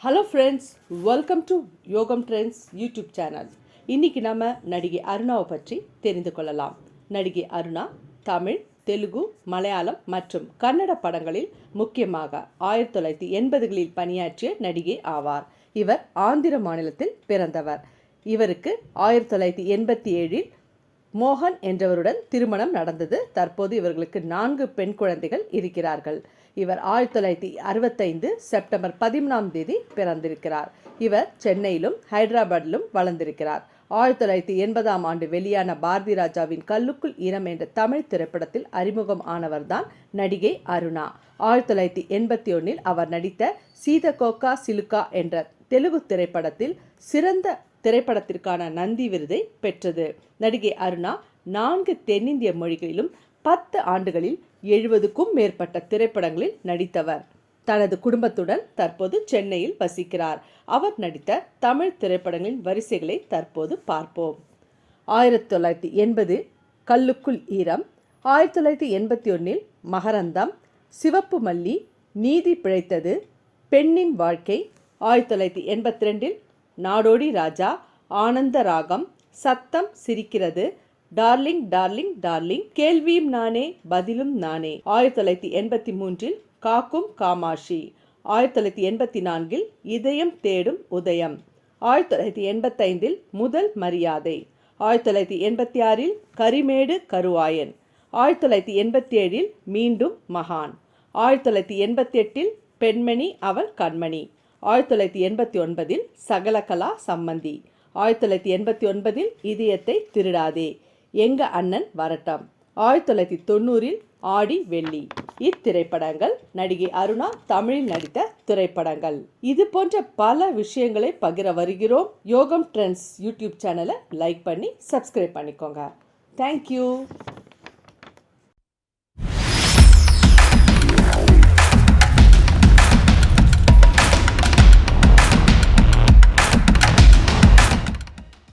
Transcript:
Hello friends, welcome to யோகம் trends YouTube channel. இன்றைக்கி நம்ம நடிகை அருணாவை பற்றி தெரிந்து கொள்ளலாம். நடிகை அருணா தமிழ், தெலுங்கு, மலையாளம் மற்றும் கன்னட படங்களில் முக்கியமாக 1980களில் பணியாற்றிய நடிகை ஆவார். இவர் ஆந்திர மாநிலத்தில் பிறந்தவர். இவருக்கு 1987இல் மோகன் என்றவருடன் திருமணம் நடந்தது. தற்போது இவர்களுக்கு 4 பெண் குழந்தைகள் இருக்கிறார்கள். இவர் 1965 செப்டம்பர் 13 பிறந்திருக்கிறார். இவர் சென்னையிலும் ஹைதராபாத்திலும் வளர்ந்திருக்கிறார். 1980ஆம் ஆண்டு வெளியான பாரதி ராஜாவின் கல்லுக்குள் ஈரம் என்ற தமிழ் திரைப்படத்தில் அறிமுகம் ஆனவர்தான் நடிகை அருணா. 1981இல் அவர் நடித்த சீதகோக்கா சிலுக்கா என்ற தெலுங்கு திரைப்படத்தில் சிறந்த திரைப்படத்திற்கான நந்தி விருதை பெற்றது. நடிகை அருணா 4 தென்னிந்திய மொழிகளிலும் 10 ஆண்டுகளில் 70க்கும் மேற்பட்ட திரைப்படங்களில் நடித்தவர். தனது குடும்பத்துடன் தற்போது சென்னையில் வசிக்கிறார். அவர் நடித்த தமிழ் திரைப்படங்களின் வரிசைகளை தற்போது பார்ப்போம். 1980 கல்லுக்குள் ஈரம், 1981இல் மகரந்தம், சிவப்பு மல்லி, நீதி பிழைத்தது, பெண்ணின் வாழ்க்கை, 1982இல் நாடோடி ராஜா, ஆனந்த ராகம், சத்தம் சிரிக்கிறது, டார்லிங் டார்லிங் டார்லிங், கேள்வியும் நானே பதிலும் நானே, 1983இல் காக்கும் காமாஷி, 1984இல் இதயம் தேடும் உதயம், 1985இல் முதல் மரியாதை, 1986இல் கரிமேடு கருவாயன், 1987இல் மீண்டும் மகான், 1988இல் பெண்மணி அவள் கண்மணி, 1989இல் சகலகலா சம்மந்தி, 1989இல் இதயத்தை திருடாதே, எங்க அண்ணன் வரட்டம், 1990இல் ஆடி வெள்ளி. இத்திரைப்படங்கள் நடிகை அருணா தமிழில் நடித்த திரைப்படங்கள். இது போன்ற பல விஷயங்களை பகிர வருகிறோம். யோகம் ட்ரெண்ட்ஸ் யூடியூப் சேனலை லைக் பண்ணி சப்ஸ்கிரைப் பண்ணிக்கோங்க. தேங்க்யூ.